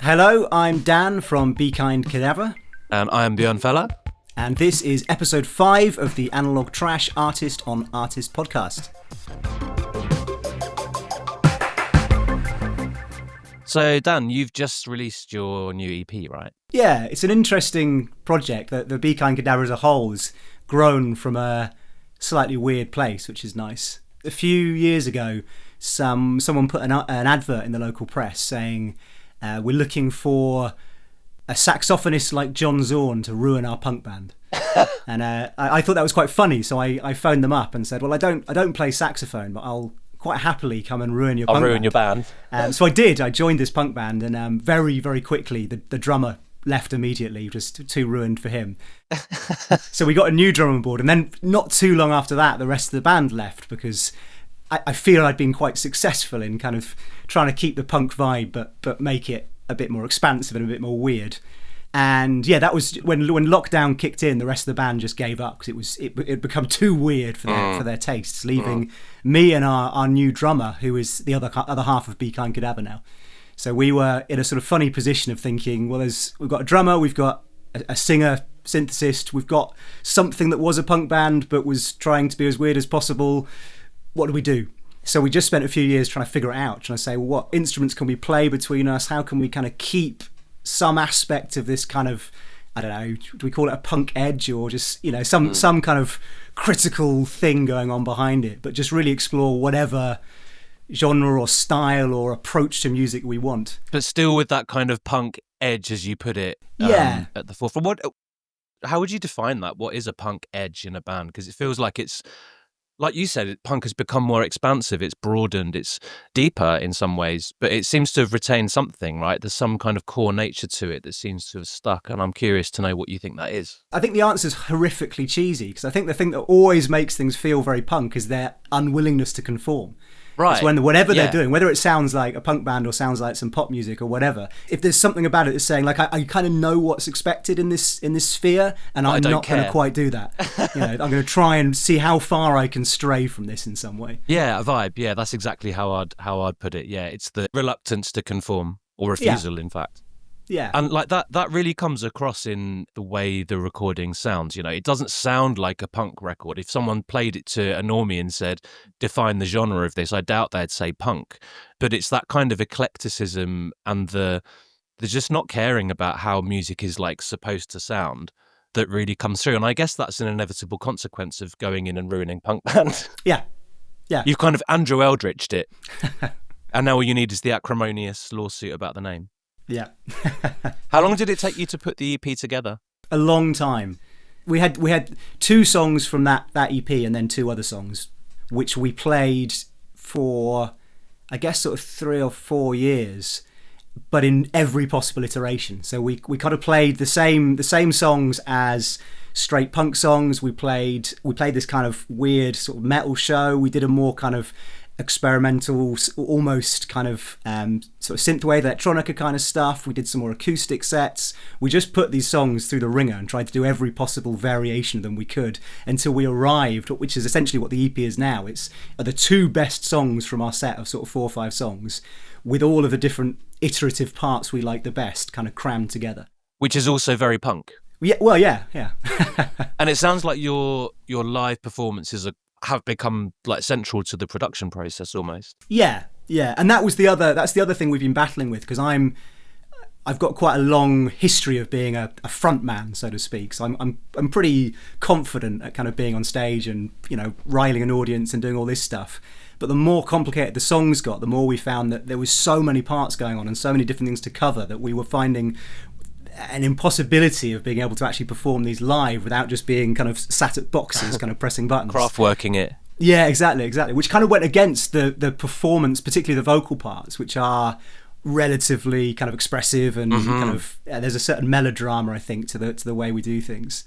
Hello, I'm Dan from Be Kind Cadaver. And I am Bjørn Felle. And this is episode 5 of the AnalogueTrash Artist on Artist podcast. So, Dan, you've just released your new EP, right? Yeah, it's an interesting project. The Be Kind Cadaver as a whole has grown from a slightly weird place, which is nice. A few years ago, someone put an advert in the local press saying, we're looking for a saxophonist like John Zorn to ruin our punk band. And I thought that was quite funny, so I phoned them up and said, well, I don't play saxophone, but I'll quite happily come and ruin your punk band. I'll ruin your band. So I did. I joined this punk band, and very, very quickly, the drummer left immediately, just too ruined for him. So we got a new drummer on board, and then not too long after that, the rest of the band left because I feel I'd been quite successful in kind of trying to keep the punk vibe, but make it a bit more expansive and a bit more weird. And yeah, that was when lockdown kicked in. The rest of the band just gave up because it had become too weird for their tastes, leaving me and our new drummer, who is the other half of Be Kind Cadaver now. So we were in a sort of funny position of thinking, well, we've got a drummer, we've got a singer, synthesist, we've got something that was a punk band but was trying to be as weird as possible. What do we do? So we just spent a few years trying to figure it out, trying to say, well, what instruments can we play between us? How can we kind of keep some aspect of this kind of, I don't know, do we call it a punk edge or just, some kind of critical thing going on behind it, but just really explore whatever genre or style or approach to music we want. But still with that kind of punk edge, as you put it, at the forefront. How would you define that? What is a punk edge in a band? Because it feels like it's, like you said, punk has become more expansive, it's broadened, it's deeper in some ways, but it seems to have retained something, right? There's some kind of core nature to it that seems to have stuck, and I'm curious to know what you think that is. I think the answer is horrifically cheesy, because I think the thing that always makes things feel very punk is their unwillingness to conform. Right. It's when whatever they're doing, whether it sounds like a punk band or sounds like some pop music or whatever, if there's something about it that's saying, like, I kind of know what's expected in this sphere, and I'm not going to quite do that. I'm going to try and see how far I can stray from this in some way. Yeah, a vibe. Yeah, that's exactly how I'd put it. Yeah, it's the reluctance to conform, or refusal, in fact. Yeah. And like that really comes across in the way the recording sounds. It doesn't sound like a punk record. If someone played it to a normie and said, define the genre of this, I doubt they'd say punk. But it's that kind of eclecticism and the just not caring about how music is like supposed to sound that really comes through. And I guess that's an inevitable consequence of going in and ruining punk bands. Yeah. Yeah. You've kind of Andrew Eldritched it. And now all you need is the acrimonious lawsuit about the name. Yeah. How long did it take you to put the EP together? A long time. We had 2 songs from that EP and then 2 other songs, which we played for, I guess, sort of 3 or 4 years, but in every possible iteration. So we kind of played the same songs as straight punk songs. We played this kind of weird sort of metal show. We did a more kind of experimental, almost kind of sort of synthwave, electronica kind of stuff. We did some more acoustic sets. We just put these songs through the ringer and tried to do every possible variation of them we could until we arrived, which is essentially what the EP is now. It's the 2 best songs from our set of sort of 4 or 5 songs, with all of the different iterative parts we like the best kind of crammed together. Which is also very punk. Yeah, well, yeah. And it sounds like your live performances have become like central to the production process almost. Yeah, and that's the other thing we've been battling with, because I've got quite a long history of being a front man, so to speak. So I'm pretty confident at kind of being on stage and riling an audience and doing all this stuff. But the more complicated the songs got, the more we found that there was so many parts going on and so many different things to cover that we were finding an impossibility of being able to actually perform these live without just being kind of sat at boxes, kind of pressing buttons. Craft working it. Yeah, exactly. Which kind of went against the performance, particularly the vocal parts, which are relatively kind of expressive and kind of there's a certain melodrama, I think, to the way we do things.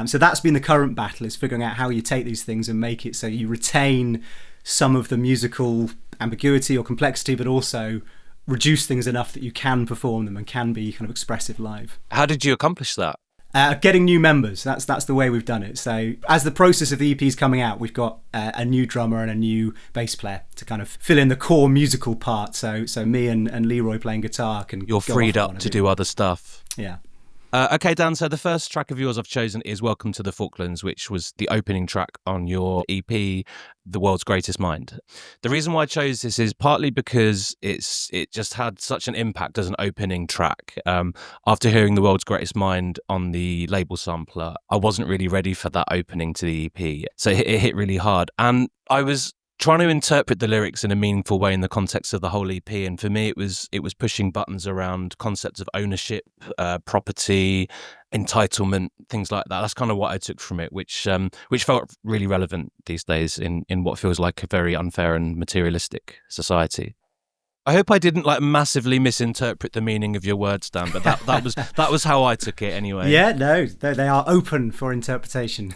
So that's been the current battle, is figuring out how you take these things and make it so you retain some of the musical ambiguity or complexity, but also reduce things enough that you can perform them and can be kind of expressive live. How did you accomplish that? Getting new members. That's the way we've done it. So as the process of the EP is coming out, we've got a new drummer and a new bass player to kind of fill in the core musical part. So me and Leroy playing guitar can. You're freed up to do other stuff. Yeah. Okay, Dan, so the first track of yours I've chosen is Welcome to the Falklands, which was the opening track on your EP, The World's Greatest Mind. The reason why I chose this is partly because it just had such an impact as an opening track. After hearing The World's Greatest Mind on the label sampler, I wasn't really ready for that opening to the EP. So it hit really hard. And I was trying to interpret the lyrics in a meaningful way in the context of the whole EP, and for me it was pushing buttons around concepts of ownership, property, entitlement, things like that. That's kind of what I took from it, which felt really relevant these days in what feels like a very unfair and materialistic society. I hope I didn't massively misinterpret the meaning of your words, Dan, but that was how I took it anyway. Yeah, no, they are open for interpretation.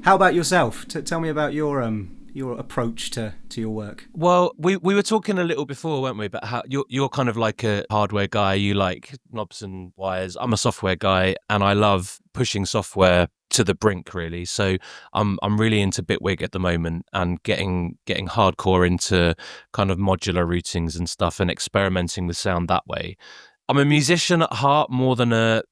How about yourself? Tell me about your approach to your work. Well, we were talking a little before, weren't we, about how you're kind of like a hardware guy. You like knobs and wires. I'm a software guy, and I love pushing software to the brink, really. So I'm really into Bitwig at the moment, and getting hardcore into kind of modular routings and stuff, and experimenting with sound that way. I'm a musician at heart more than a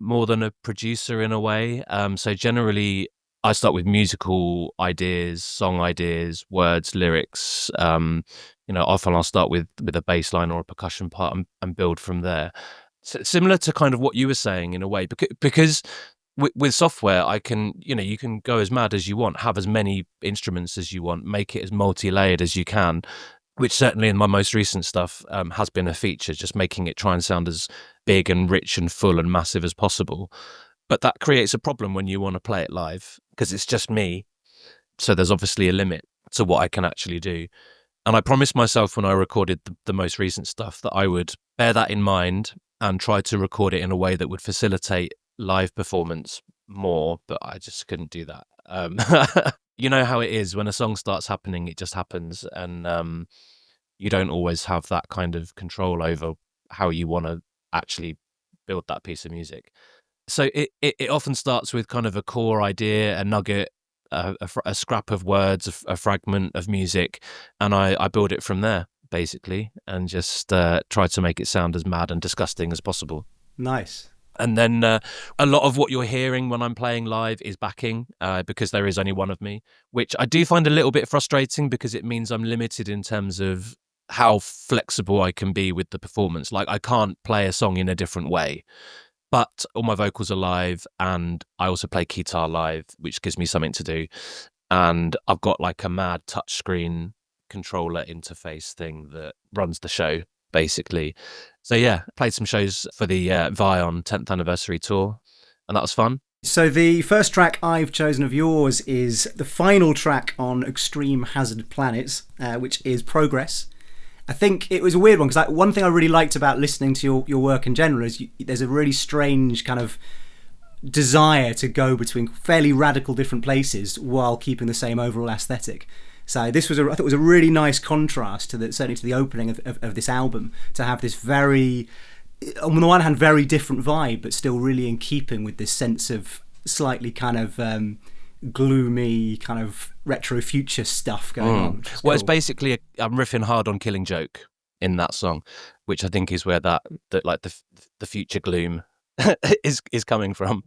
producer in a way. So generally, I start with musical ideas, song ideas, words, lyrics. Often I'll start with a bass line or a percussion part and build from there. So similar to kind of what you were saying in a way, because with software, I can, you can go as mad as you want, have as many instruments as you want, make it as multi-layered as you can, which certainly in my most recent stuff has been a feature, just making it try and sound as big and rich and full and massive as possible. But that creates a problem when you want to play it live, because it's just me. So there's obviously a limit to what I can actually do. And I promised myself when I recorded the most recent stuff that I would bear that in mind and try to record it in a way that would facilitate live performance more, but I just couldn't do that. You know how it is when a song starts happening, it just happens, and you don't always have that kind of control over how you want to actually build that piece of music. So it often starts with kind of a core idea, a nugget, a scrap of words, a fragment of music, and I build it from there, basically, and just try to make it sound as mad and disgusting as possible. Nice. And then a lot of what you're hearing when I'm playing live is backing, because there is only one of me, which I do find a little bit frustrating because it means I'm limited in terms of how flexible I can be with the performance. Like, I can't play a song in a different way. But all my vocals are live, and I also play guitar live, which gives me something to do. And I've got like a mad touchscreen controller interface thing that runs the show, basically. So yeah, played some shows for the Vion 10th anniversary tour, and that was fun. So the first track I've chosen of yours is the final track on Extreme Hazard Planets, which is Progress. I think it was a weird one, because one thing I really liked about listening to your work in general is there's a really strange kind of desire to go between fairly radical different places while keeping the same overall aesthetic. So this was I thought it was a really nice contrast to certainly to the opening of this album, to have this very, on the one hand, very different vibe, but still really in keeping with this sense of slightly kind of gloomy kind of retro future stuff going on. Well, cool. It's basically I'm riffing hard on Killing Joke in that song, which I think is where that like the future gloom is coming from.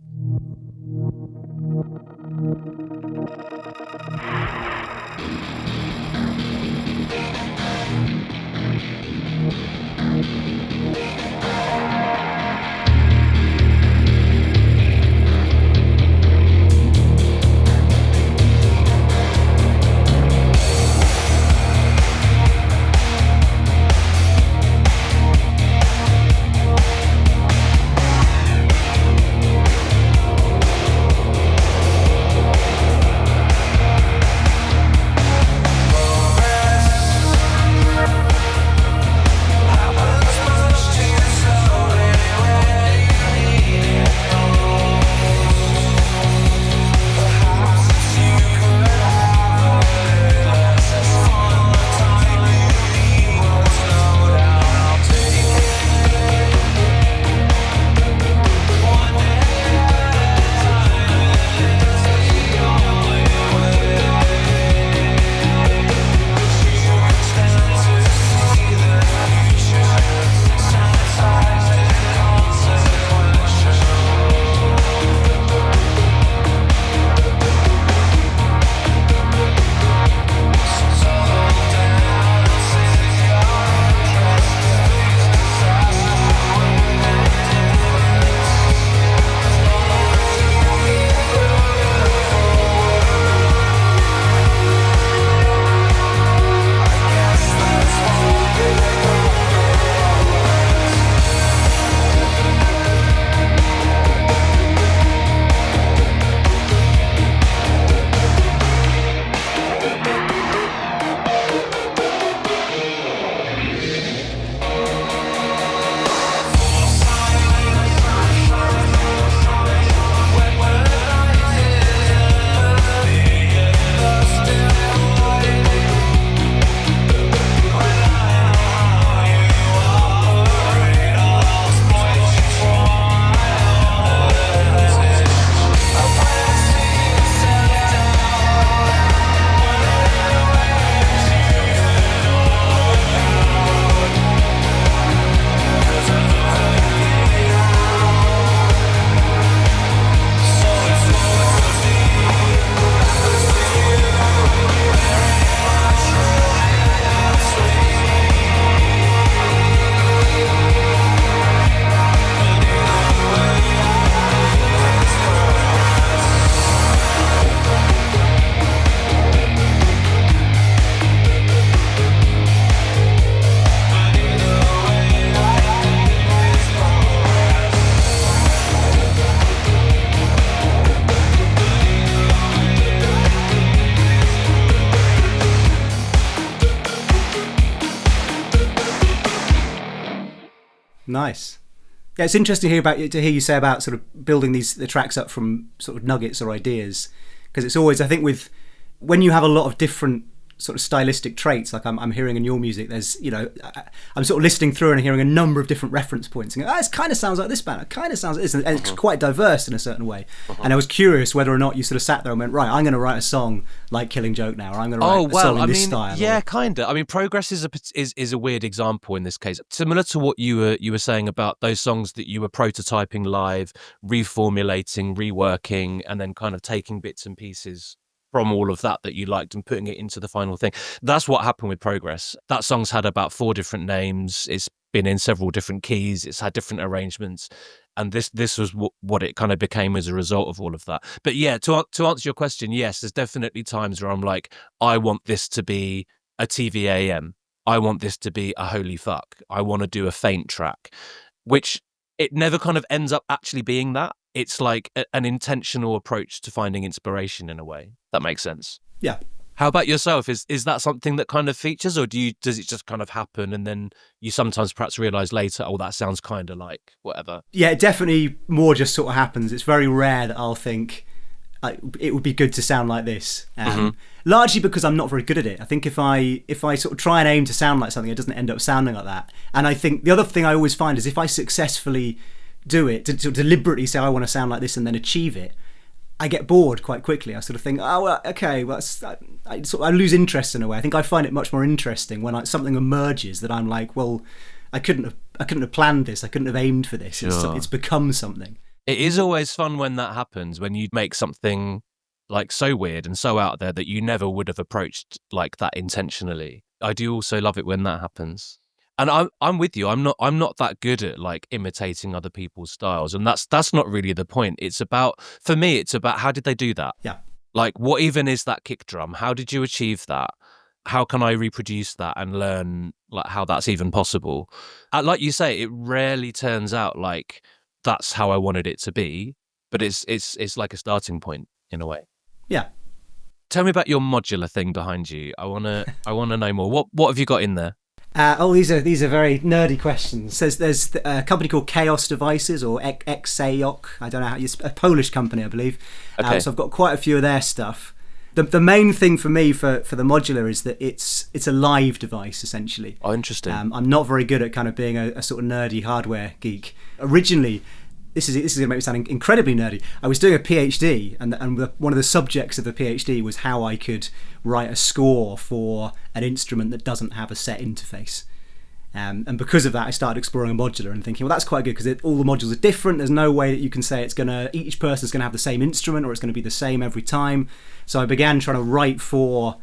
Nice. Yeah, it's interesting to hear you say about sort of building the tracks up from sort of nuggets or ideas, because it's always, I think, when you have a lot of different sort of stylistic traits, like I'm hearing in your music, there's, I'm sort of listening through and hearing a number of different reference points and going, this kind of sounds like this band, it kind of sounds like this, and it's quite diverse in a certain way. And I was curious whether or not you sort of sat there and went, right, I'm going to write a song like Killing Joke now, or I'm going to write a song in this style. Yeah, kind of. I mean, Progress is a weird example in this case, similar to what you were saying about those songs that you were prototyping live, reformulating, reworking, and then kind of taking bits and pieces from all of that you liked and putting it into the final thing. That's what happened with Progress. That song's had about 4 different names. It's been in several different keys. It's had different arrangements. And this was what it kind of became as a result of all of that. But yeah, to answer your question, yes, there's definitely times where I'm like, I want this to be a TVAM. I want this to be a Holy Fuck. I want to do a Faint track, which it never kind of ends up actually being that. It's like an intentional approach to finding inspiration in a way. That makes sense. Yeah. How about yourself? Is that something that kind of features, or does it just kind of happen and then you sometimes perhaps realise later, oh, that sounds kind of like whatever? Yeah, it definitely more just sort of happens. It's very rare that I'll think it would be good to sound like this. Largely because I'm not very good at it. I think if I sort of try and aim to sound like something, it doesn't end up sounding like that. And I think the other thing I always find is if I successfully do it, to deliberately say I want to sound like this and then achieve it, I get bored quite quickly. I sort of think, oh, well, okay, well, I lose interest in a way. I think I find it much more interesting when something emerges that I'm like, well, I couldn't have planned this. I couldn't have aimed for this. Sure. It's become something. It is always fun when that happens, when you make something like so weird and so out there that you never would have approached like that intentionally. I do also love it when that happens. And I'm with you. I'm not that good at like imitating other people's styles, and that's not really the point. For me, it's about how did they do that? Yeah. Like, what even is that kick drum? How did you achieve that? How can I reproduce that and learn like how that's even possible? Like you say, it rarely turns out like that's how I wanted it to be, but it's like a starting point in a way. Yeah. Tell me about your modular thing behind you. I wanna know more. What have you got in there? These are very nerdy questions. There's a company called Chaos Devices, or Xayok. I don't know how a Polish company, I believe. Okay. So I've got quite a few of their stuff. The main thing for me for the modular is that it's a live device essentially. Oh, interesting. I'm not very good at kind of being a sort of nerdy hardware geek. Originally, this is going to make me sound incredibly nerdy. I was doing a PhD, and one of the subjects of the PhD was how I could write a score for an instrument that doesn't have a set interface. And because of that, I started exploring a modular and thinking, well, that's quite good because all the modules are different. There's no way that you can say each person's going to have the same instrument or it's going to be the same every time. So I began trying to write for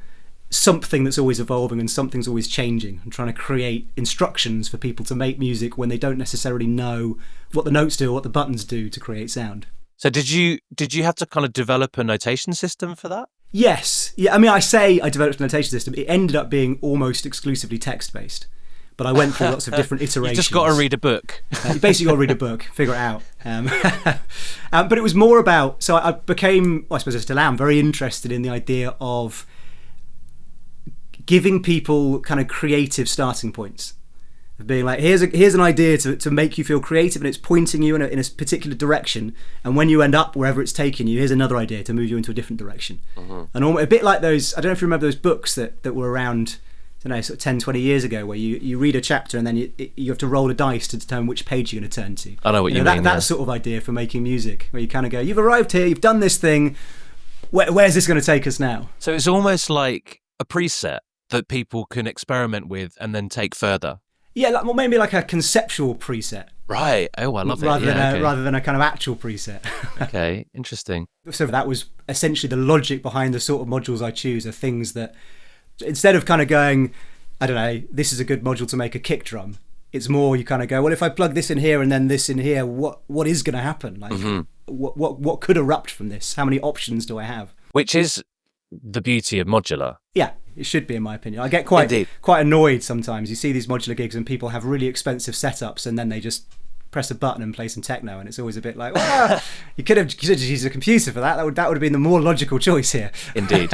something that's always evolving and something's always changing, and trying to create instructions for people to make music when they don't necessarily know what the notes do or what the buttons do to create sound. So did you have to kind of develop a notation system for that? Yes. Yeah. I mean, I say I developed a notation system. It ended up being almost exclusively text-based, but I went through lots of different iterations. You just got to read a book. You basically got to read a book, figure it out. But it was more about, so I became, I suppose I still am, very interested in the idea of giving people kind of creative starting points. Of being like, here's an idea to make you feel creative, and it's pointing you in a particular direction, and when you end up wherever it's taking you, here's another idea to move you into a different direction. And a bit like those, I don't know if you remember those books that were around, I don't know, sort of 10, 20 years ago, where you read a chapter and then you have to roll a dice to determine which page you're going to turn to. I know what you mean. That sort of idea for making music, where you kind of go, you've arrived here, you've done this thing, where's this going to take us now? So it's almost like a preset that people can experiment with and then take further. Yeah, maybe like a conceptual preset. Right. Oh, I love it. Rather than a kind of actual preset. Okay, interesting. So that was essentially the logic behind the sort of modules I choose, are things that, instead of kind of going, I don't know, this is a good module to make a kick drum, it's more you kind of go, well, if I plug this in here and then this in here, what is going to happen? Like, what could erupt from this? How many options do I have? Which is the beauty of modular. Yeah, it should be, in my opinion. I get quite annoyed sometimes. You see these modular gigs and people have really expensive setups and then they just press a button and play some techno, and it's always a bit like, well, you could have just used a computer for that. That would have been the more logical choice here. Indeed.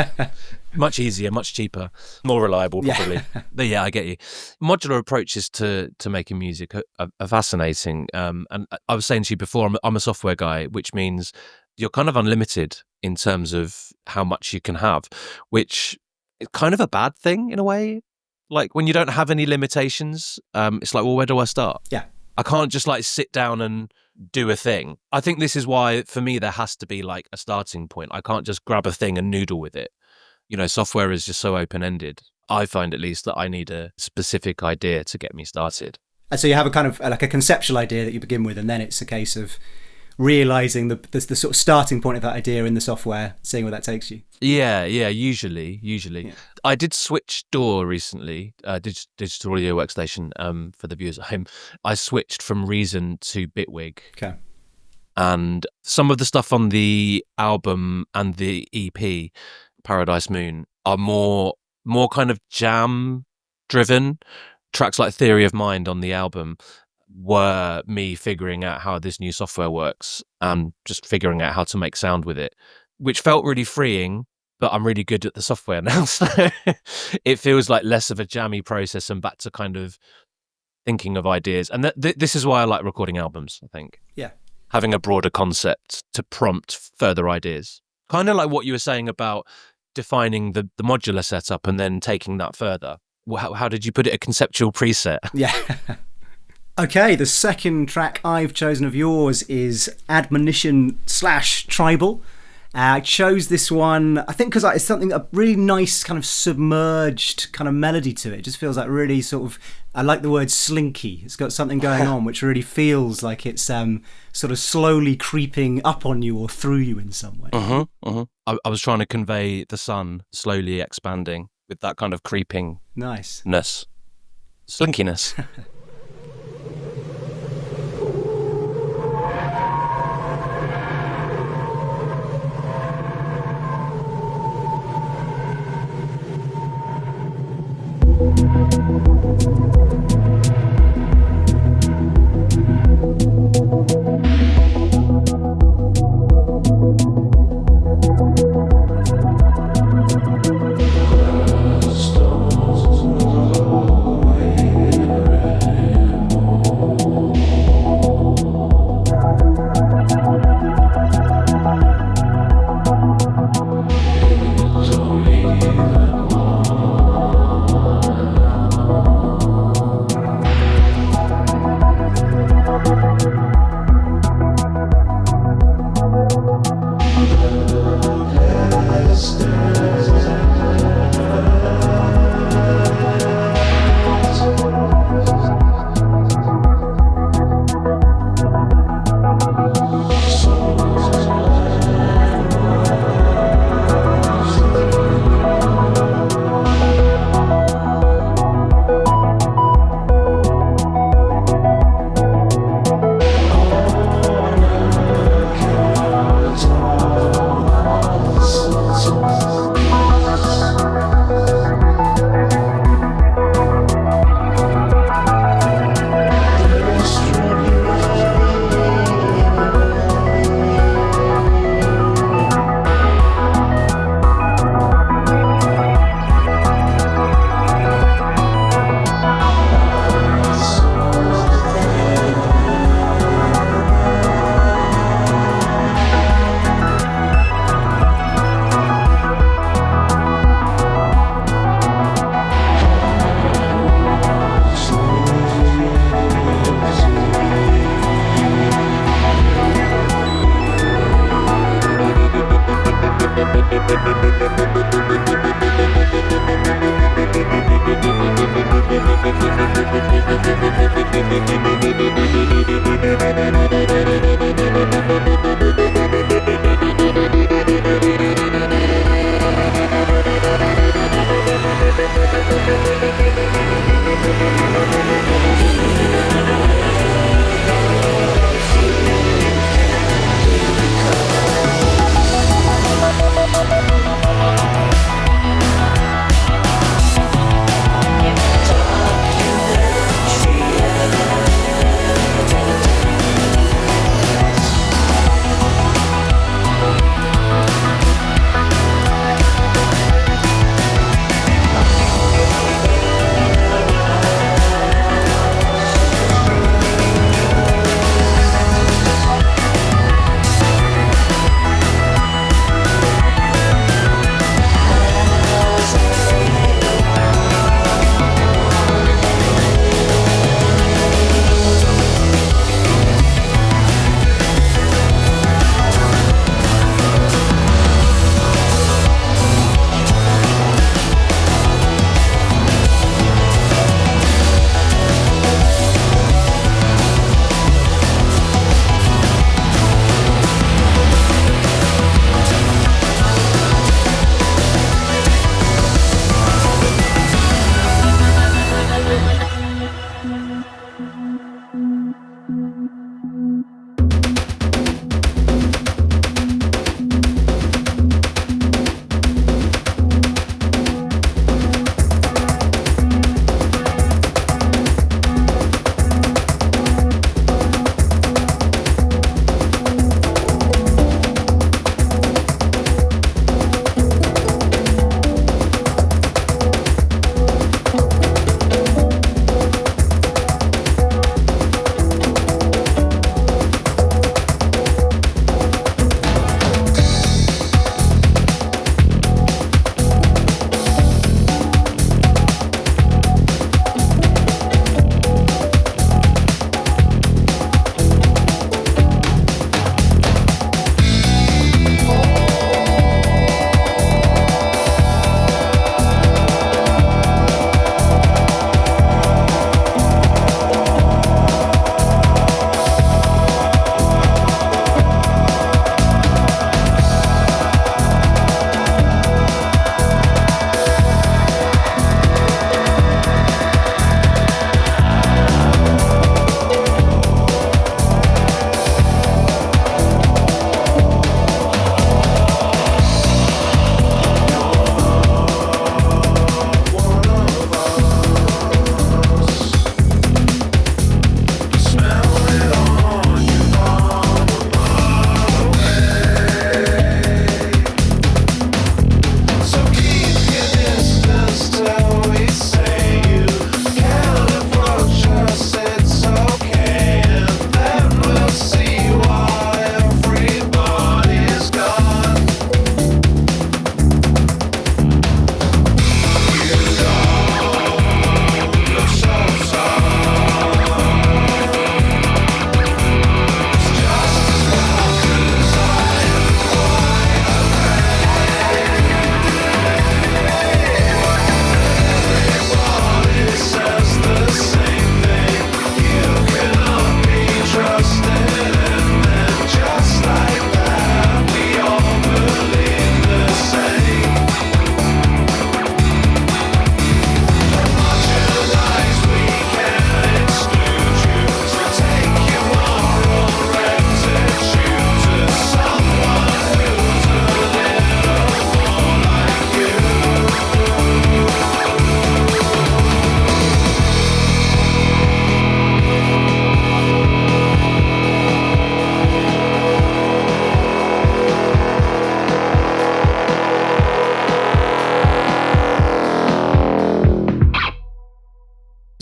Much easier, much cheaper, more reliable, probably. Yeah. But yeah, I get you. Modular approaches to making music are fascinating. And I was saying to you before, I'm a software guy, which means you're kind of unlimited in terms of how much you can have, which is kind of a bad thing in a way. Like when you don't have any limitations, it's like, well, where do I start? Yeah. I can't just like sit down and do a thing. I think this is why, for me, there has to be like a starting point. I can't just grab a thing and noodle with it. You know, software is just so open-ended. I find at least that I need a specific idea to get me started. And so you have a kind of like a conceptual idea that you begin with, and then it's a case of realizing the sort of starting point of that idea in the software, seeing where that takes you. Yeah, usually. Yeah. I did switch DAW recently, digital audio workstation, for the viewers at home. I switched from Reason to Bitwig. Okay. And some of the stuff on the album and the EP, Paradise Moon, are more kind of jam driven. Tracks like Theory of Mind on the album were me figuring out how this new software works and just figuring out how to make sound with it, which felt really freeing. But I'm really good at the software now, so it feels like less of a jammy process and back to kind of thinking of ideas. And this is why I like recording albums, I think. Yeah. Having a broader concept to prompt further ideas. Kind of like what you were saying about defining the modular setup and then taking that further. How did you put it? A conceptual preset? Yeah. Okay, the second track I've chosen of yours is Admonition/Tribal. I chose this one, I think, because it's something, a really nice kind of submerged kind of melody to it. It just feels like really sort of, I like the word slinky. It's got something going on which really feels like it's sort of slowly creeping up on you or through you in some way. I was trying to convey the sun slowly expanding with that kind of creepingness. Nice. Slinkiness. Stars away.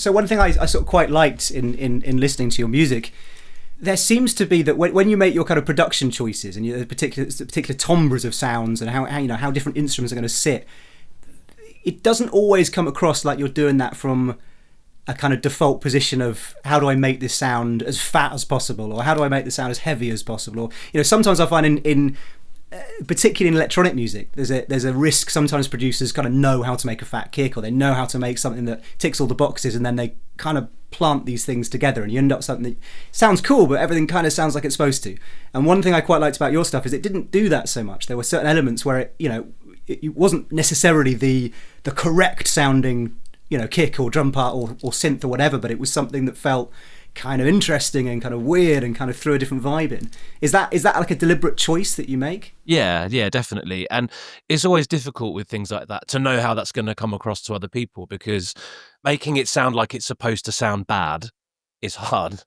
So one thing I sort of quite liked in listening to your music, there seems to be that when you make your kind of production choices and the particular timbres of sounds and how different instruments are going to sit, it doesn't always come across like you're doing that from a kind of default position of how do I make this sound as fat as possible, or how do I make this sound as heavy as possible, or sometimes I find in particularly in electronic music, there's a risk sometimes producers kind of know how to make a fat kick, or they know how to make something that ticks all the boxes, and then they kind of plant these things together and you end up something that sounds cool but everything kind of sounds like it's supposed to. And one thing I quite liked about your stuff is it didn't do that so much. There were certain elements where it wasn't necessarily the correct sounding kick or drum part or synth or whatever, but it was something that felt kind of interesting and kind of weird and kind of threw a different vibe in. Is that like a deliberate choice that you make? Yeah, definitely. And it's always difficult with things like that to know how that's going to come across to other people, because making it sound like it's supposed to sound bad is hard,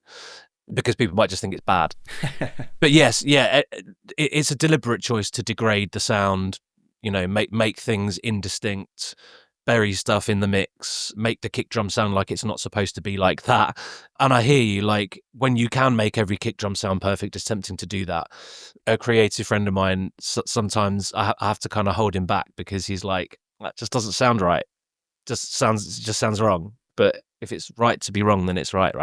because people might just think it's bad. But yes, it's a deliberate choice to degrade the sound, make things indistinct, bury stuff in the mix, make the kick drum sound like it's not supposed to be like that. And I hear you, like, when you can make every kick drum sound perfect, it's tempting to do that. A creative friend of mine, sometimes I have to kind of hold him back, because he's like, that just doesn't sound right. Just sounds wrong. But if it's right to be wrong, then it's right?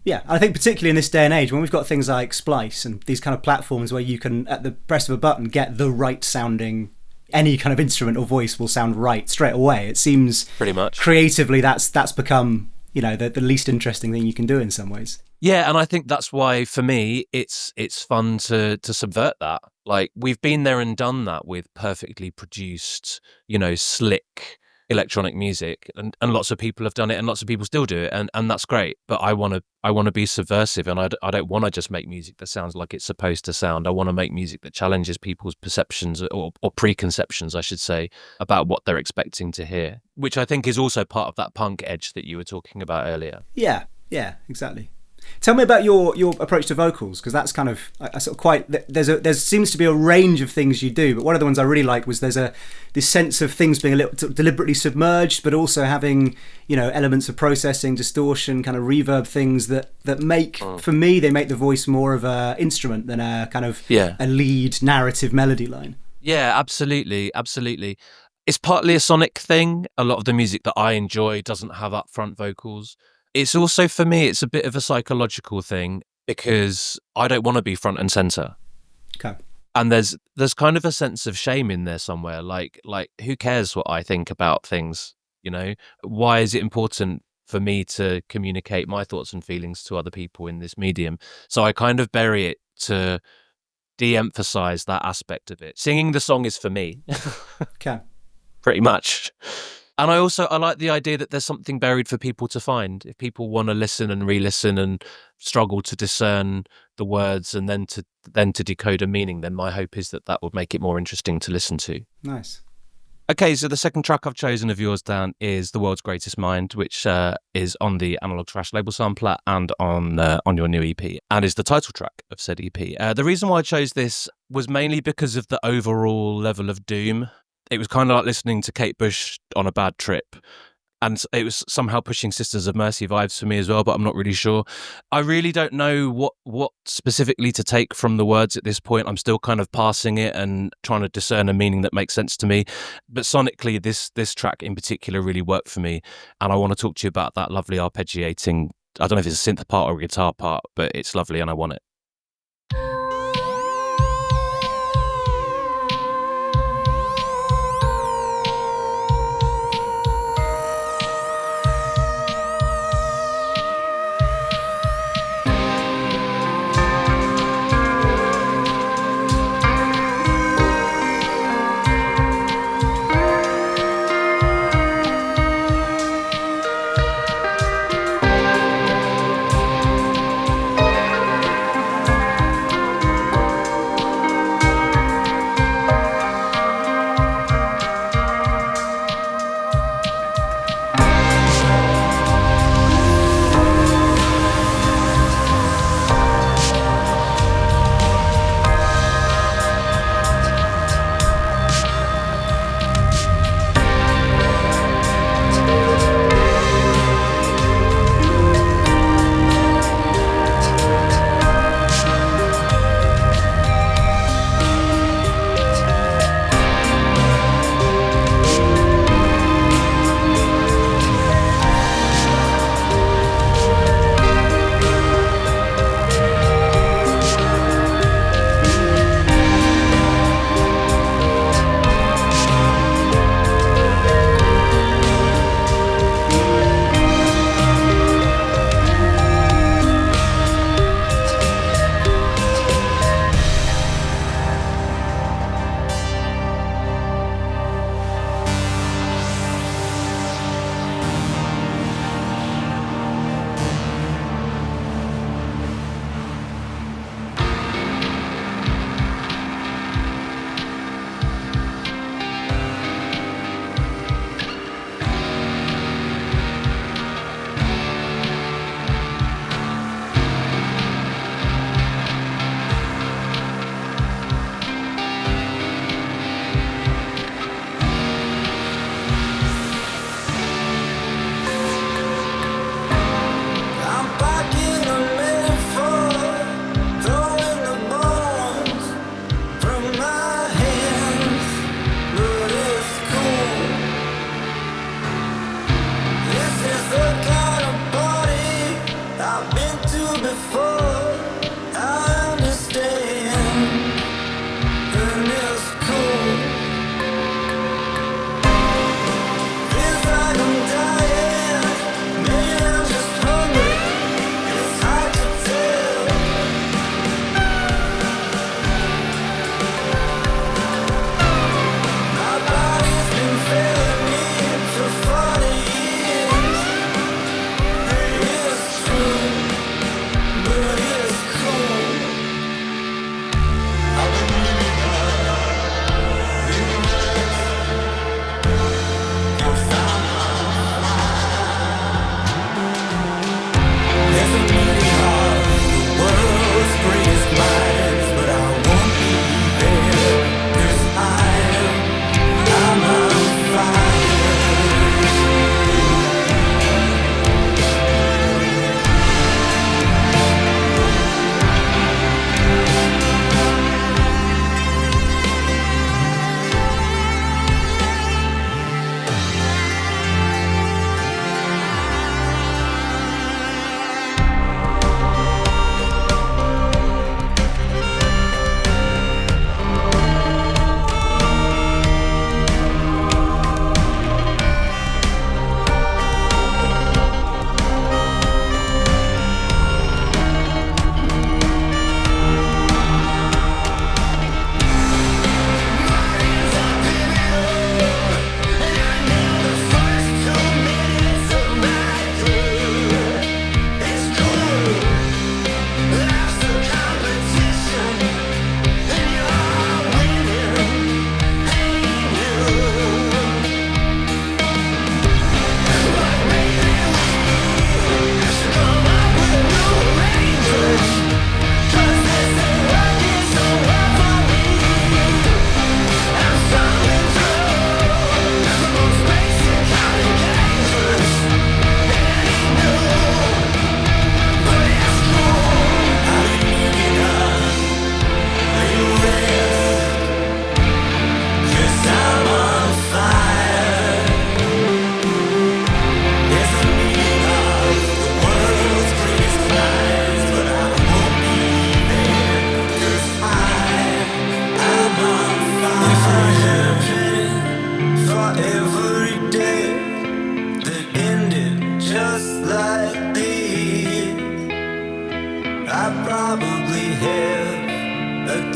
Yeah, I think particularly in this day and age, when we've got things like Splice and these kind of platforms where you can, at the press of a button, get the right sounding, any kind of instrument or voice will sound right straight away. It seems pretty much creatively that's become the least interesting thing you can do in some ways. Yeah, and I think that's why for me it's fun to subvert that. Like, we've been there and done that with perfectly produced, slick electronic music, and lots of people have done it, and lots of people still do it, and that's great. But I want to be subversive, and I don't want to just make music that sounds like it's supposed to sound. I want to make music that challenges people's perceptions or preconceptions, I should say, about what they're expecting to hear, which I think is also part of that punk edge that you were talking about earlier. Yeah, exactly. Tell me about your approach to vocals, because that's kind of I sort of quite there seems to be a range of things you do, but one of the ones I really liked was there's this sense of things being a little deliberately submerged, but also having elements of processing, distortion, kind of reverb things that make for me they make the voice more of a instrument than a kind of a lead narrative melody line. Yeah, absolutely. It's partly a sonic thing. A lot of the music that I enjoy doesn't have upfront vocals. It's also, for me, it's a bit of a psychological thing, because I don't want to be front and center. Okay. And there's kind of a sense of shame in there somewhere. Like who cares what I think about things? Why is it important for me to communicate my thoughts and feelings to other people in this medium? So I kind of bury it to de-emphasize that aspect of it. Singing the song is for me. Okay. Pretty much. And I like the idea that there's something buried for people to find. If people want to listen and re-listen and struggle to discern the words and then to decode a meaning, then my hope is that would make it more interesting to listen to. Nice. Okay, so the second track I've chosen of yours, Dan, is The World's Greatest Mind, which is on the AnalogueTrash label sampler and on your new EP, and is the title track of said EP. The reason why I chose this was mainly because of the overall level of doom. It was kind of like listening to Kate Bush on a bad trip. And it was somehow pushing Sisters of Mercy vibes for me as well, but I'm not really sure. I really don't know what specifically to take from the words at this point. I'm still kind of parsing it and trying to discern a meaning that makes sense to me. But sonically, this track in particular really worked for me. And I want to talk to you about that lovely arpeggiating. I don't know if it's a synth part or a guitar part, but it's lovely and I want it.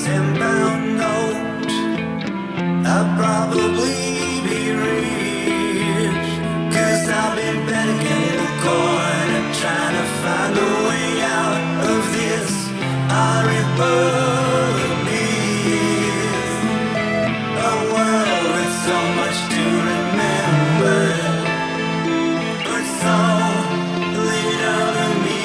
10-pound note, I'll probably be rich, 'cause I've been betting in the corner, trying to find a way out of this horrible myth. A world with so much to remember, but so little to miss.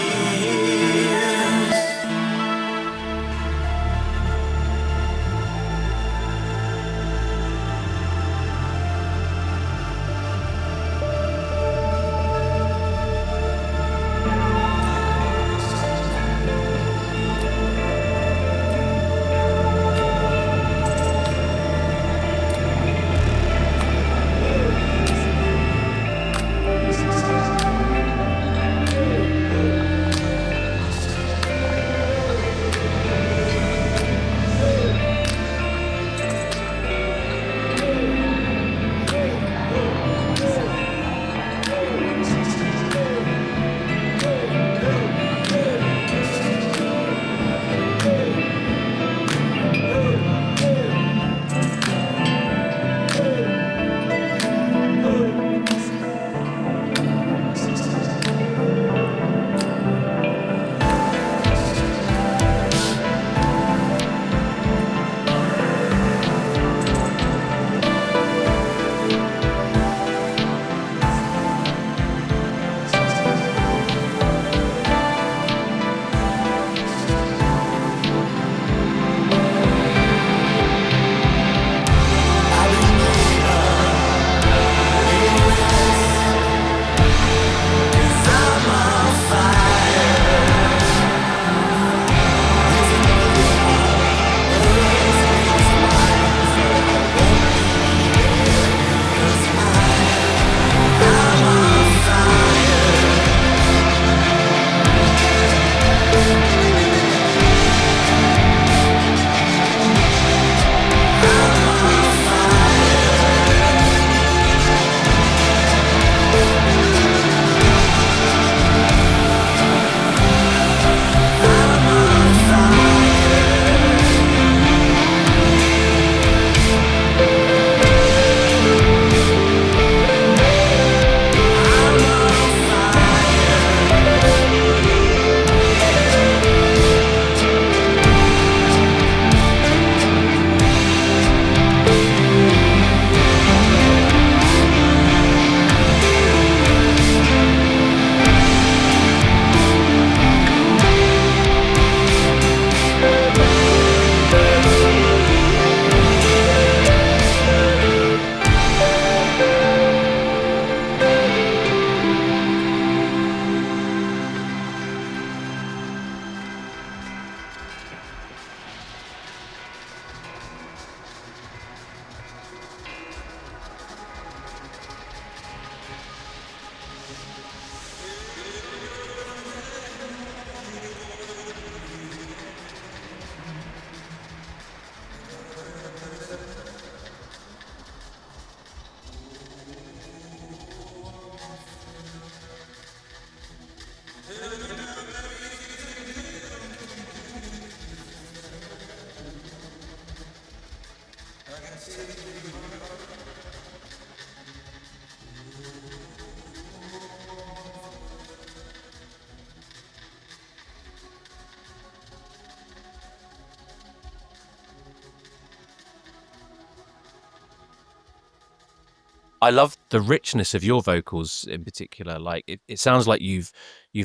I love the richness of your vocals in particular. Like it sounds like you've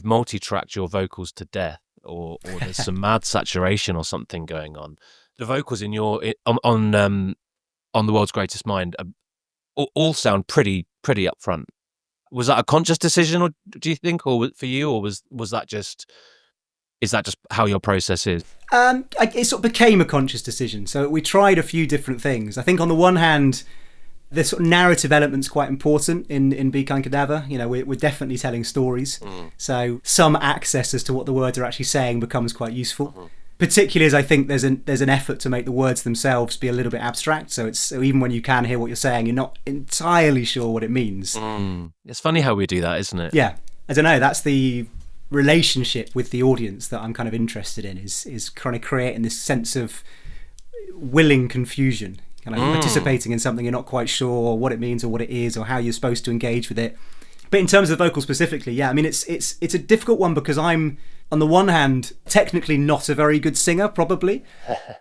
multi-tracked your vocals to death, or there's some mad saturation or something going on. The vocals in your on The World's Greatest Mind all sound pretty upfront. Was that a conscious decision, or do you think, or for you, or was that just? Is that just how your process is? It sort of became a conscious decision. So we tried a few different things. I think on the one hand, the sort of narrative element's quite important in Be Kind Cadaver. You know, we're definitely telling stories. So some access as to what the words are actually saying becomes quite useful. Particularly as I think there's an effort to make the words themselves be a little bit abstract. So even when you can hear what you're saying, you're not entirely sure what it means. It's funny how we do that, isn't it? Yeah. I don't know. That's the relationship with the audience that I'm kind of interested in, is kind of creating this sense of willing confusion, kind of participating in something you're not quite sure what it means or what it is or how you're supposed to engage with it. But in terms of vocal specifically, yeah, I mean, it's a difficult one because I'm, on the one hand, technically not a very good singer, probably.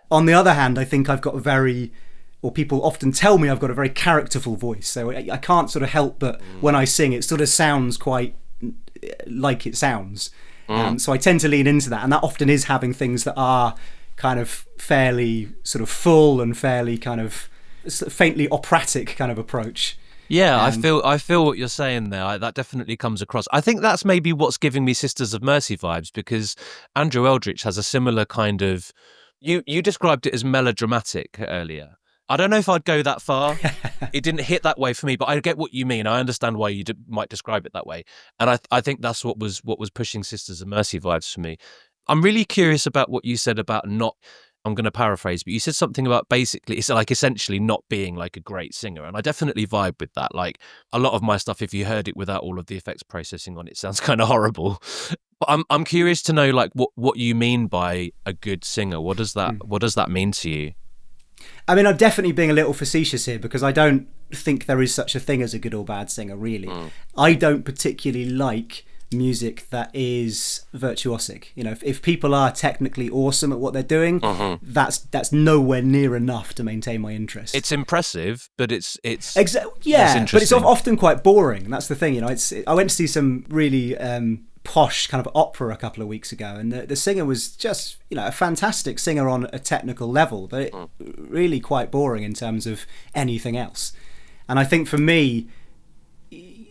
On the other hand, I think I've got a very, or people often tell me I've got a very characterful voice. So I can't sort of help but when I sing, it sort of sounds quite like it sounds. So I tend to lean into that. And that often is having things that are kind of fairly sort of full and fairly kind of faintly operatic kind of approach. Yeah, I feel what you're saying there. That definitely comes across. I think that's maybe what's giving me Sisters of Mercy vibes, because Andrew Eldritch has a similar kind of... You described it as melodramatic earlier. I don't know if I'd go that far. It didn't hit that way for me, but I get what you mean. I understand why you might describe it that way. And I think that's what was pushing Sisters of Mercy vibes for me. I'm really curious about what you said about not... I'm going to paraphrase, but you said something about basically, it's like essentially not being like a great singer. And I definitely vibe with that. Like a lot of my stuff, if you heard it without all of the effects processing on it, sounds kind of horrible. But I'm curious to know like what you mean by a good singer. What does that mean to you? I mean, I'm definitely being a little facetious here because I don't think there is such a thing as a good or bad singer, really. I don't particularly like music that is virtuosic. You know, if people are technically awesome at what they're doing, that's nowhere near enough to maintain my interest. It's impressive, but it's yeah, but it's often quite boring. And that's the thing. You know, I went to see some really posh kind of opera a couple of weeks ago, and the singer was just, you know, a fantastic singer on a technical level, but really quite boring in terms of anything else. And I think for me,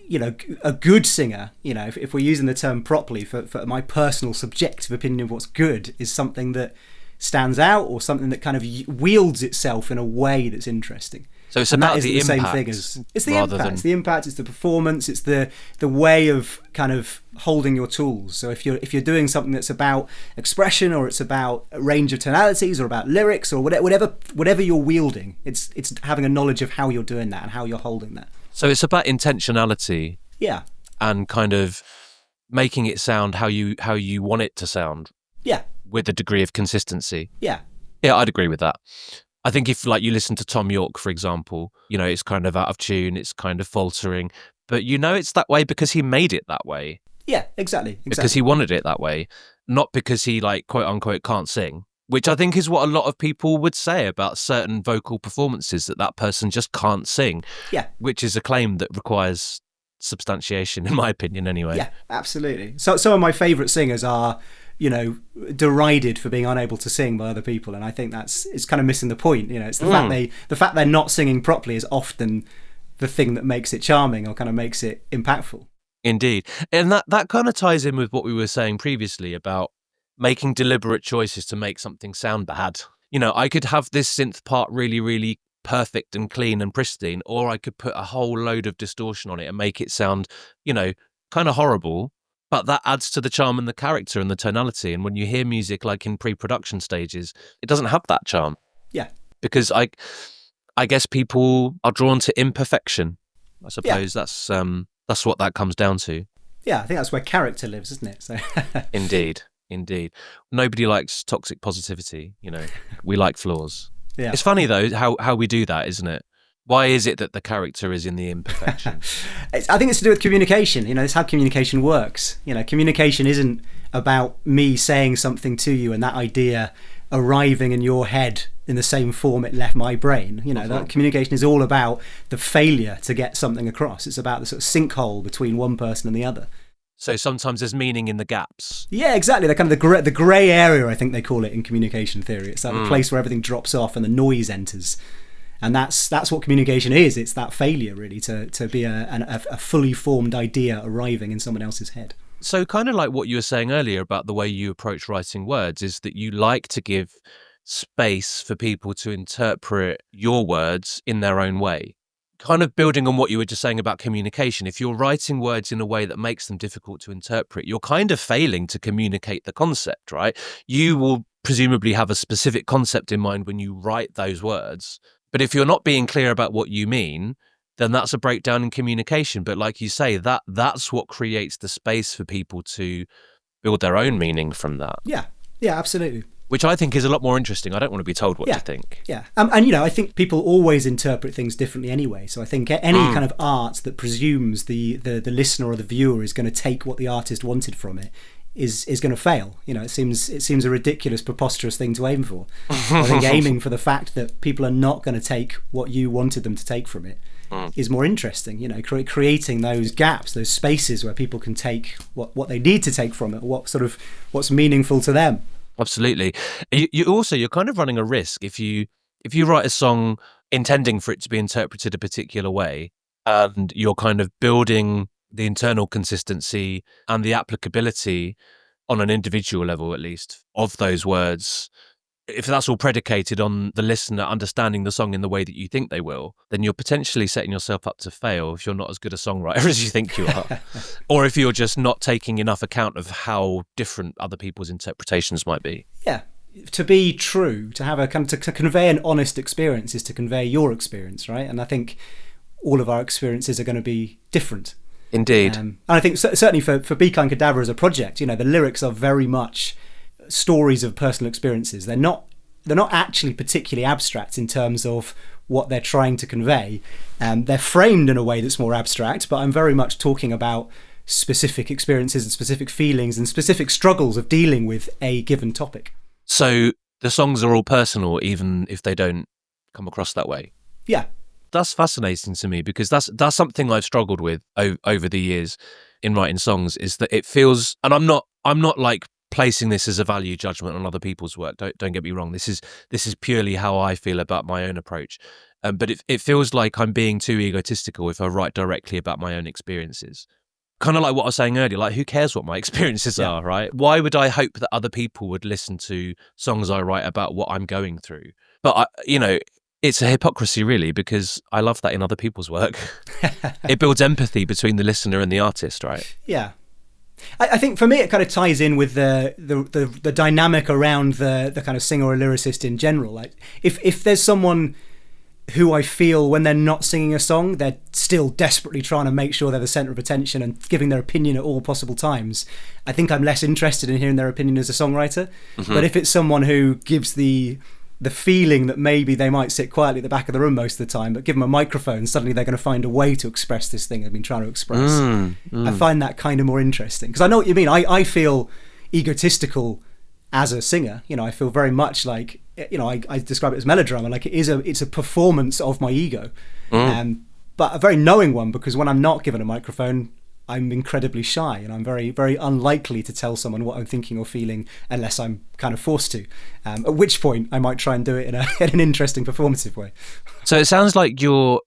you know, a good singer, you know, if we're using the term properly for my personal subjective opinion of what's good, is something that stands out or something that kind of wields itself in a way that's interesting. So it's about the impact. Same thing as, it's the impact. It's the impact. It's the performance. It's the way of kind of holding your tools. So if you're doing something that's about expression, or it's about a range of tonalities, or about lyrics, or whatever you're wielding, it's having a knowledge of how you're doing that and how you're holding that. So it's about intentionality. Yeah. And kind of making it sound how you want it to sound. Yeah. With a degree of consistency. Yeah. Yeah, I'd agree with that. I think if like you listen to Tom York, for example, you know, it's kind of out of tune, it's kind of faltering, but you know it's that way because he made it that way. Yeah, exactly. Because he wanted it that way, not because he like quote unquote can't sing, which I think is what a lot of people would say about certain vocal performances, that person just can't sing. Yeah. Which is a claim that requires substantiation, in my opinion, anyway. Yeah, absolutely. So some of my favourite singers are, you know, derided for being unable to sing by other people, and I think it's kind of missing the point. You know, it's the fact they're not singing properly is often the thing that makes it charming or kind of makes it impactful. Indeed. And that kind of ties in with what we were saying previously about making deliberate choices to make something sound bad. You know, I could have this synth part really, really perfect and clean and pristine, or I could put a whole load of distortion on it and make it sound, you know, kind of horrible. But that adds to the charm and the character and the tonality. And when you hear music like in pre-production stages, it doesn't have that charm. Yeah. Because I guess people are drawn to imperfection. I suppose that's what that comes down to. Yeah, I think that's where character lives, isn't it? So Indeed. Nobody likes toxic positivity, you know. We like flaws. Yeah. It's funny though how we do that, isn't it? Why is it that the character is in the imperfection? I think it's to do with communication. You know, it's how communication works. You know, communication isn't about me saying something to you and that idea arriving in your head in the same form it left my brain. You know, that communication is all about the failure to get something across. It's about the sort of sinkhole between one person and the other. So sometimes there's meaning in the gaps. Yeah, exactly. They're kind of the grey area, I think they call it in communication theory. It's like the place where everything drops off and the noise enters. And that's what communication is. It's that failure, really, to be a fully formed idea arriving in someone else's head. So kind of like what you were saying earlier about the way you approach writing words is that you like to give space for people to interpret your words in their own way. Kind of building on what you were just saying about communication, if you're writing words in a way that makes them difficult to interpret, you're kind of failing to communicate the concept, right? You will presumably have a specific concept in mind when you write those words. But if you're not being clear about what you mean, then that's a breakdown in communication. But like you say, that's what creates the space for people to build their own meaning from that. Yeah, absolutely. Which I think is a lot more interesting. I don't want to be told what to think. Yeah. And, I think people always interpret things differently anyway. So I think any kind of art that presumes the listener or the viewer is going to take what the artist wanted from it is going to fail. It seems a ridiculous, preposterous thing to aim for. I think aiming for the fact that people are not going to take what you wanted them to take from it is more interesting. Creating those gaps, those spaces where people can take what they need to take from it, what's meaningful to them. Absolutely. You're kind of running a risk if you write a song intending for it to be interpreted a particular way, and you're kind of building the internal consistency and the applicability on an individual level, at least, of those words. If that's all predicated on the listener understanding the song in the way that you think they will, then you're potentially setting yourself up to fail if you're not as good a songwriter as you think you are. Or if you're just not taking enough account of how different other people's interpretations might be. Yeah. To be true, to have to convey an honest experience is to convey your experience, right? And I think all of our experiences are going to be different. Indeed. And I think certainly for Be Kind Cadaver as a project, the lyrics are very much stories of personal experiences. They're not actually particularly abstract in terms of what they're trying to convey. They're framed in a way that's more abstract, but I'm very much talking about specific experiences and specific feelings and specific struggles of dealing with a given topic. So the songs are all personal, even if they don't come across that way. Yeah. That's fascinating to me, because that's something I've struggled with over the years in writing songs, is that it feels, and I'm not like placing this as a value judgment on other people's work. Don't get me wrong. This is purely how I feel about my own approach. But it feels like I'm being too egotistical if I write directly about my own experiences. Kind of like what I was saying earlier, like, who cares what my experiences are, right? Why would I hope that other people would listen to songs I write about what I'm going through? But it's a hypocrisy, really, because I love that in other people's work. It builds empathy between the listener and the artist, right? Yeah. I think for me it kind of ties in with the dynamic around the kind of singer or lyricist in general. Like if there's someone who I feel when they're not singing a song, they're still desperately trying to make sure they're the centre of attention and giving their opinion at all possible times, I think I'm less interested in hearing their opinion as a songwriter. Mm-hmm. But if it's someone who gives the feeling that maybe they might sit quietly at the back of the room most of the time, but give them a microphone, suddenly they're going to find a way to express this thing they've been trying to express. I find that kind of more interesting, because I know what you mean. I feel egotistical as a singer. I feel very much like, I describe it as melodrama, like it's a performance of my ego, but a very knowing one, because when I'm not given a microphone, I'm incredibly shy, and I'm very, very unlikely to tell someone what I'm thinking or feeling unless I'm kind of forced to. At which point, I might try and do it in an interesting, performative way. So it sounds like you're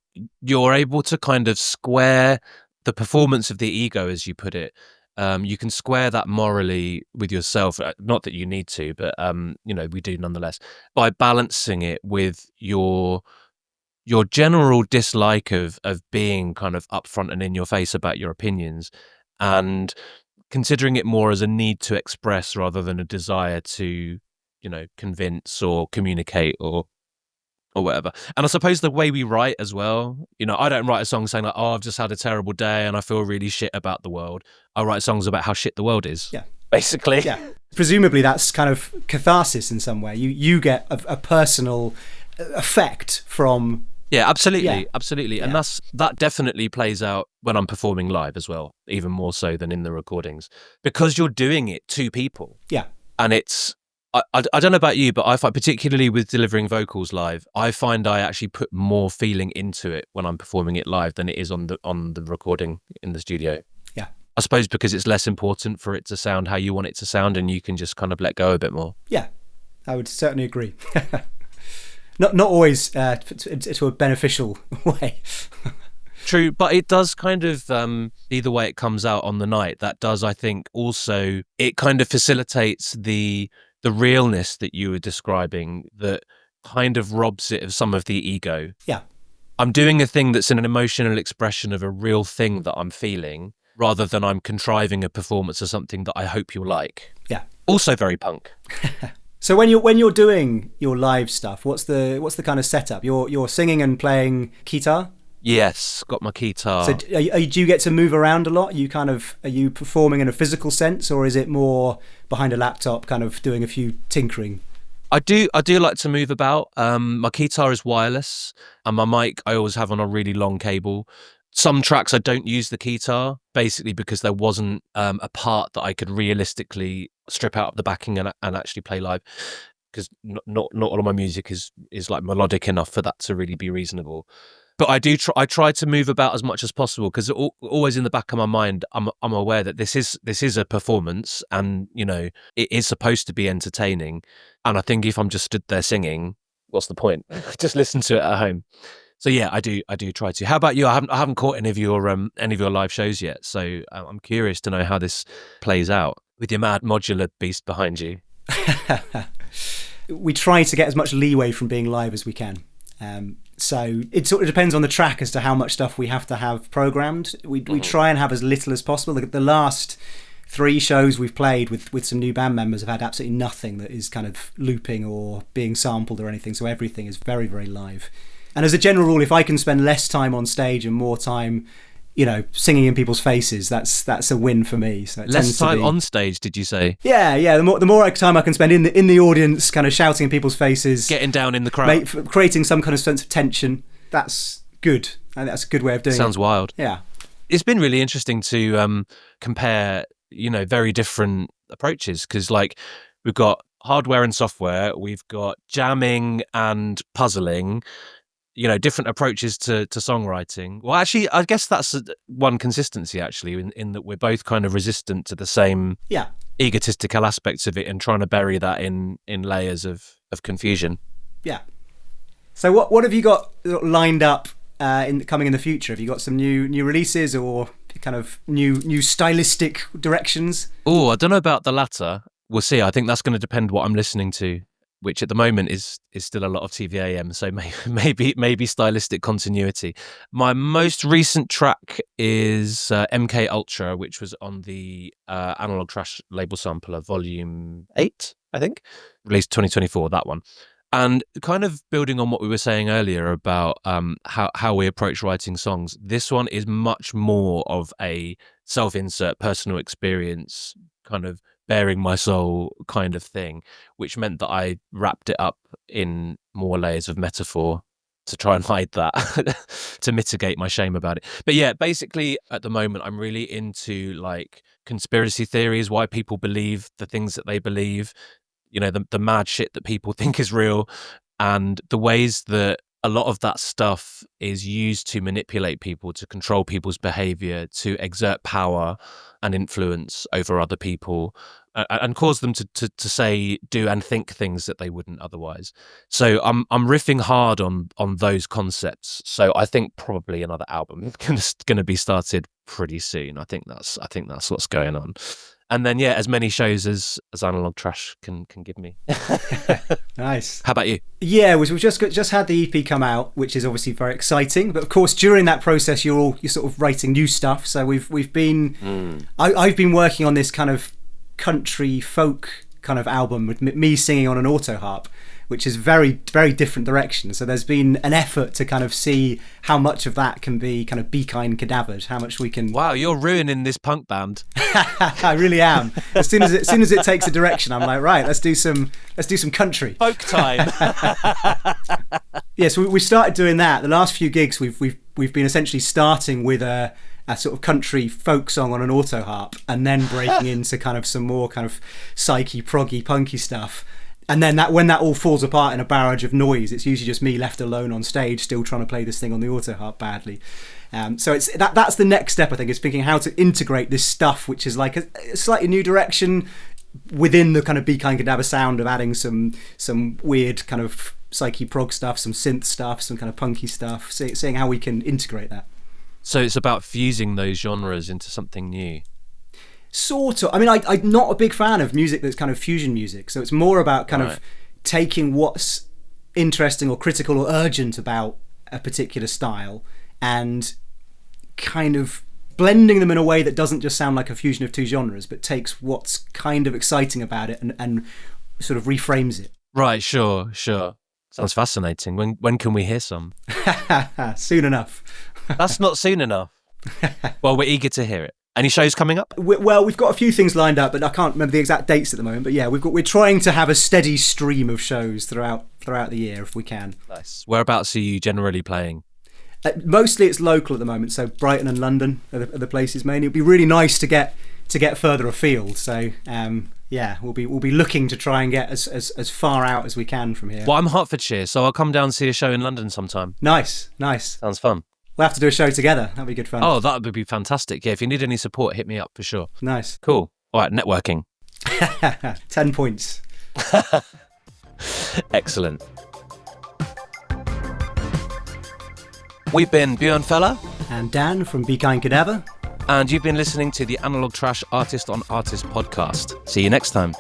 able to kind of square the performance of the ego, as you put it. You can square that morally with yourself. Not that you need to, but we do nonetheless, by balancing it with your general dislike of being kind of upfront and in your face about your opinions, and considering it more as a need to express rather than a desire to, convince or communicate or whatever. And I suppose the way we write as well, I don't write a song saying like, oh, I've just had a terrible day and I feel really shit about the world. I write songs about how shit the world is. Yeah. Basically. Yeah. Presumably that's kind of catharsis in some way. You get a personal effect from... Yeah, absolutely, absolutely. And that definitely plays out when I'm performing live as well, even more so than in the recordings, because you're doing it to people. Yeah. And it's, I don't know about you, but I find, particularly with delivering vocals live, I find I actually put more feeling into it when I'm performing it live than it is on the recording in the studio. Yeah. I suppose because it's less important for it to sound how you want it to sound, and you can just kind of let go a bit more. Yeah, I would certainly agree. Not always to a beneficial way. True, but it does kind of, either way it comes out on the night, that does, I think, also, it kind of facilitates the realness that you were describing, that kind of robs it of some of the ego. Yeah. I'm doing a thing that's an emotional expression of a real thing that I'm feeling, rather than I'm contriving a performance of something that I hope you'll like. Yeah. Also very punk. So when you're doing your live stuff, what's the kind of setup? You're singing and playing guitar? Yes, got my guitar. So do you get to move around a lot? Are you performing in a physical sense, or is it more behind a laptop, kind of doing a few tinkering I do like to move about. My guitar is wireless, and my mic I always have on a really long cable. Some tracks I don't use the guitar, basically because there wasn't a part that I could realistically strip out of the backing and actually play live. Because not all of my music is like melodic enough for that to really be reasonable. But I try to move about as much as possible, because always in the back of my mind, I'm aware that this is a performance, and it is supposed to be entertaining. And I think if I'm just stood there singing, what's the point? Just listen to it at home. So yeah, I do try to. How about you? I haven't caught any of your live shows yet, so I'm curious to know how this plays out with your mad modular beast behind you. We try to get as much leeway from being live as we can. So it sort of depends on the track as to how much stuff we have to have programmed. We try and have as little as possible. The last 3 shows we've played with some new band members have had absolutely nothing that is kind of looping or being sampled or anything. So everything is very, very live. And as a general rule, if I can spend less time on stage and more time, singing in people's faces, that's a win for me. So it less time on stage, did you say? Yeah. The more time I can spend in the audience, kind of shouting in people's faces, getting down in the crowd, creating some kind of sense of tension. That's good. And that's a good way of doing it. Sounds wild. Yeah. It's been really interesting to compare, very different approaches, because like we've got hardware and software, we've got jamming and puzzling. Different approaches to songwriting. Well, actually, I guess that's one consistency, actually, in that we're both kind of resistant to the same egotistical aspects of it and trying to bury that in layers of confusion. Yeah. So what have you got lined up coming in the future? Have you got some new releases or kind of new stylistic directions? Oh, I don't know about the latter. We'll see. I think that's going to depend what I'm listening to, which at the moment is still a lot of TVAM, so maybe stylistic continuity. My most recent track is MK Ultra, which was on the AnalogueTrash label sampler, Volume 8, I think, released 2024, that one. And kind of building on what we were saying earlier about how we approach writing songs, this one is much more of a self-insert, personal experience, kind of bearing my soul kind of thing, which meant that I wrapped it up in more layers of metaphor to try and hide that, to mitigate my shame about it. But yeah, basically at the moment, I'm really into like conspiracy theories, why people believe the things that they believe, the mad shit that people think is real, and the ways that a lot of that stuff is used to manipulate people, to control people's behavior, to exert power and influence over other people, and cause them to say, do and think things that they wouldn't otherwise. So I'm riffing hard on those concepts. So I think probably another album is going to be started pretty soon. I think that's what's going on. And then, yeah, as many shows as AnalogueTrash can give me. Nice. How about you? Yeah, we've just had the EP come out, which is obviously very exciting. But of course, during that process, you're sort of writing new stuff. So we've been, I've been working on this kind of country folk kind of album with me singing on an auto harp, which is very, very different direction. So there's been an effort to kind of see how much of that can be kind of Be Kind Cadaver, how much we can. Wow, you're ruining this punk band. I really am. As soon as it takes a direction, I'm like, right, let's do some country. Folk time. Yeah, so we started doing that. The last few gigs, we've been essentially starting with a sort of country folk song on an auto harp, and then breaking into kind of some more kind of psyche, proggy, punky stuff. And then when that all falls apart in a barrage of noise, it's usually just me left alone on stage, still trying to play this thing on the auto harp badly. So it's that's the next step, I think, is thinking how to integrate this stuff, which is like a slightly new direction within the kind of Be Kind Cadaver sound of adding some weird kind of psyche prog stuff, some synth stuff, some kind of punky stuff, seeing how we can integrate that. So it's about fusing those genres into something new. Sort of. I mean, I'm not a big fan of music that's kind of fusion music. So it's more about kind of taking what's interesting or critical or urgent about a particular style and kind of blending them in a way that doesn't just sound like a fusion of two genres, but takes what's kind of exciting about it and sort of reframes it. Right, sure. Sounds fascinating. When can we hear some? Soon enough. That's not soon enough. Well, we're eager to hear it. Any shows coming up? Well, we've got a few things lined up, but I can't remember the exact dates at the moment. But yeah, we're trying to have a steady stream of shows throughout the year if we can. Nice. Whereabouts are you generally playing? Mostly it's local at the moment, so Brighton and London are the places mainly. It'd be really nice to get further afield. So yeah, we'll be looking to try and get as far out as we can from here. Well, I'm Hertfordshire, so I'll come down and see a show in London sometime. Nice. Sounds fun. We'll have to do a show together. That'd be good fun. Oh, that would be fantastic. Yeah, if you need any support, hit me up for sure. Nice. Cool. All right, networking. 10 points. Excellent. We've been Bjørn Felle and Dan from Be Kind Cadaver. And you've been listening to the AnalogueTrash Artist on Artist podcast. See you next time.